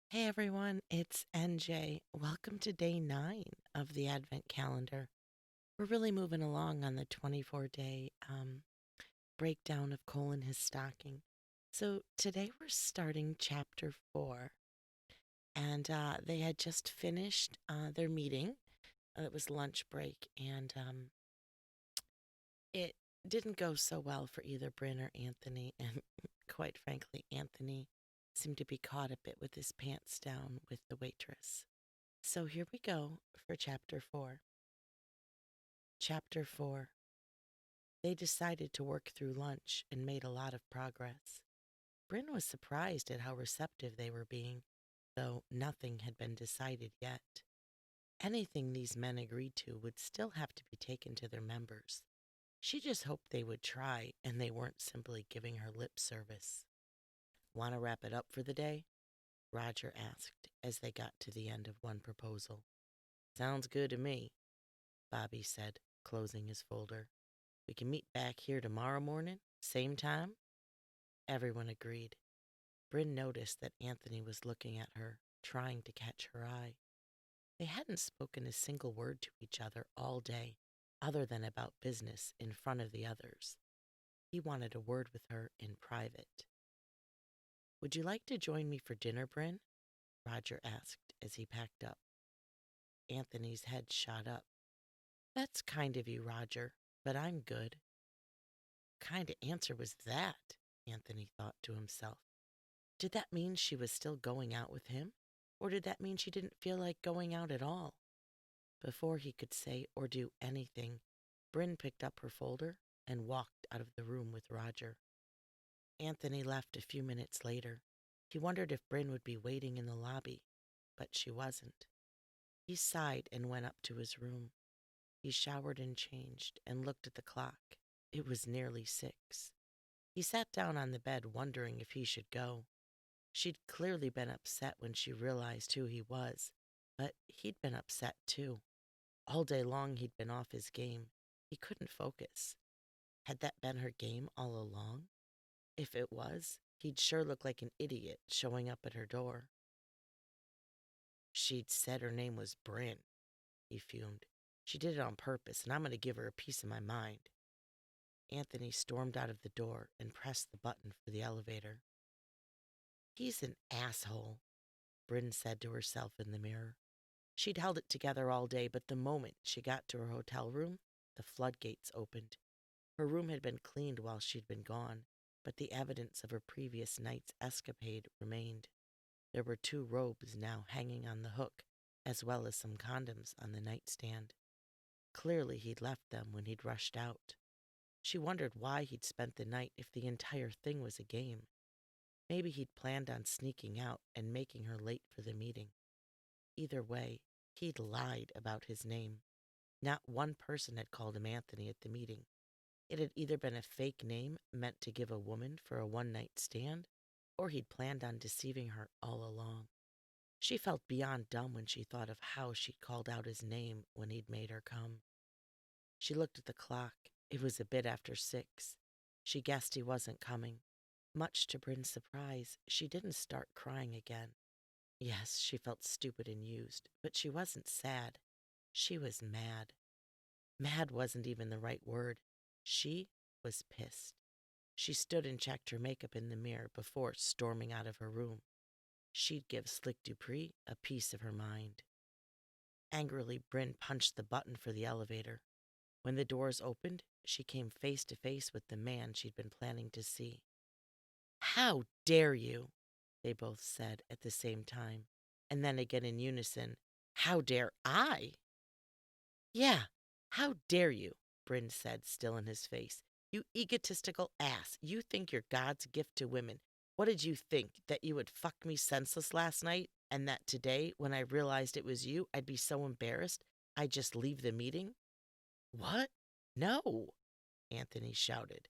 Hey everyone, it's NJ. Welcome to day 9 of the Advent Calendar. We're really moving along on the 24-day breakdown of In His Stocking. So today we're starting chapter 4, and they had just finished their meeting. It was lunch break, and it didn't go so well for either Bryn or Anthony, and quite frankly, Anthony seemed to be caught a bit with his pants down with the waitress. So here we go for chapter 4. Chapter 4. They decided to work through lunch and made a lot of progress. Bryn was surprised at how receptive they were being, though nothing had been decided yet. Anything these men agreed to would still have to be taken to their members. She just hoped they would try and they weren't simply giving her lip service. Want to wrap it up for the day? Roger asked as they got to the end of one proposal. Sounds good to me, Bobby said, closing his folder. We can meet back here tomorrow morning, same time? Everyone agreed. Bryn noticed that Anthony was looking at her, trying to catch her eye. They hadn't spoken a single word to each other all day, other than about business in front of the others. He wanted a word with her in private. Would you like to join me for dinner, Bryn? Roger asked as he packed up. Anthony's head shot up. That's kind of you, Roger, but I'm good. What kind of answer was that? Anthony thought to himself. Did that mean she was still going out with him? Or did that mean she didn't feel like going out at all? Before he could say or do anything, Bryn picked up her folder and walked out of the room with Roger. Anthony left a few minutes later. He wondered if Bryn would be waiting in the lobby, but she wasn't. He sighed and went up to his room. He showered and changed and looked at the clock. It was nearly 6. He sat down on the bed wondering if he should go. She'd clearly been upset when she realized who he was, but he'd been upset too. All day long he'd been off his game. He couldn't focus. Had that been her game all along? If it was, he'd sure look like an idiot showing up at her door. She'd said her name was Bryn, he fumed. She did it on purpose, and I'm going to give her a piece of my mind. Anthony stormed out of the door and pressed the button for the elevator. He's an asshole, Bryn said to herself in the mirror. She'd held it together all day, but the moment she got to her hotel room, the floodgates opened. Her room had been cleaned while she'd been gone, but the evidence of her previous night's escapade remained. There were 2 robes now hanging on the hook, as well as some condoms on the nightstand. Clearly he'd left them when he'd rushed out. She wondered why he'd spent the night if the entire thing was a game. Maybe he'd planned on sneaking out and making her late for the meeting. Either way, he'd lied about his name. Not one person had called him Anthony at the meeting. It had either been a fake name meant to give a woman for a one-night stand, or he'd planned on deceiving her all along. She felt beyond dumb when she thought of how she'd called out his name when he'd made her come. She looked at the clock. It was a bit after 6. She guessed he wasn't coming. Much to Bryn's surprise, she didn't start crying again. Yes, she felt stupid and used, but she wasn't sad. She was mad. Mad wasn't even the right word. She was pissed. She stood and checked her makeup in the mirror before storming out of her room. She'd give Slick Dupree a piece of her mind. Angrily, Bryn punched the button for the elevator. When the doors opened, she came face to face with the man she'd been planning to see. How dare you? They both said at the same time, and then again in unison, how dare I? Yeah, how dare you? Bryn said, still in his face. You egotistical ass. You think you're God's gift to women. What did you think, that you would fuck me senseless last night, and that today, when I realized it was you, I'd be so embarrassed I'd just leave the meeting? What? No, Anthony shouted.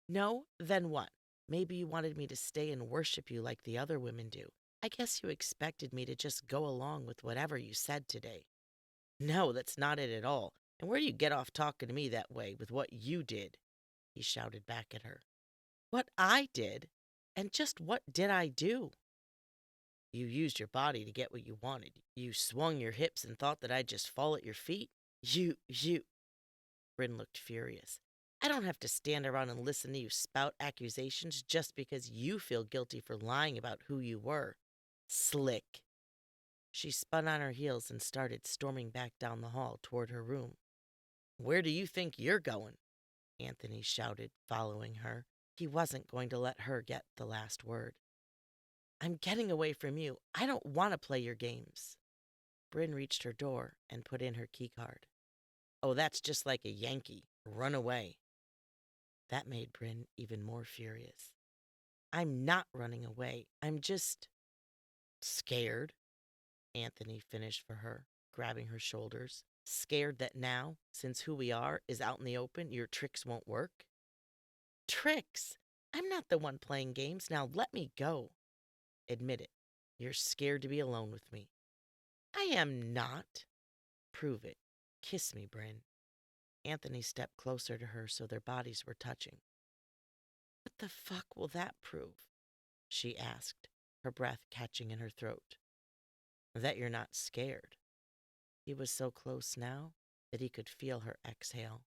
No? Then what? Maybe you wanted me to stay and worship you like the other women do. I guess you expected me to just go along with whatever you said today. No, that's not it at all. And where do you get off talking to me that way with what you did? He shouted back at her. What I did? And just what did I do? You used your body to get what you wanted. You swung your hips and thought that I'd just fall at your feet. You. Bryn looked furious. I don't have to stand around and listen to you spout accusations just because you feel guilty for lying about who you were. Slick. She spun on her heels and started storming back down the hall toward her room. Where do you think you're going? Anthony shouted, following her. He wasn't going to let her get the last word. I'm getting away from you. I don't want to play your games. Bryn reached her door and put in her keycard. Oh, that's just like a Yankee. Run away. That made Bryn even more furious. I'm not running away. I'm just scared, Anthony finished for her, grabbing her shoulders. Scared that now, since who we are is out in the open, your tricks won't work? Tricks? I'm not the one playing games. Now let me go. Admit it. You're scared to be alone with me. I am not. Prove it. Kiss me, Bryn. Anthony stepped closer to her so their bodies were touching. What the fuck will that prove? She asked, her breath catching in her throat. That you're not scared. He was so close now that he could feel her exhale.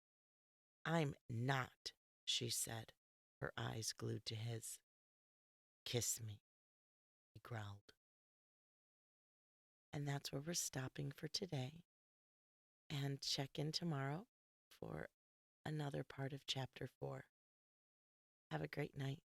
I'm not, she said, her eyes glued to his. Kiss me, he growled. And that's where we're stopping for today. And check in tomorrow for another part of Chapter 4. Have a great night.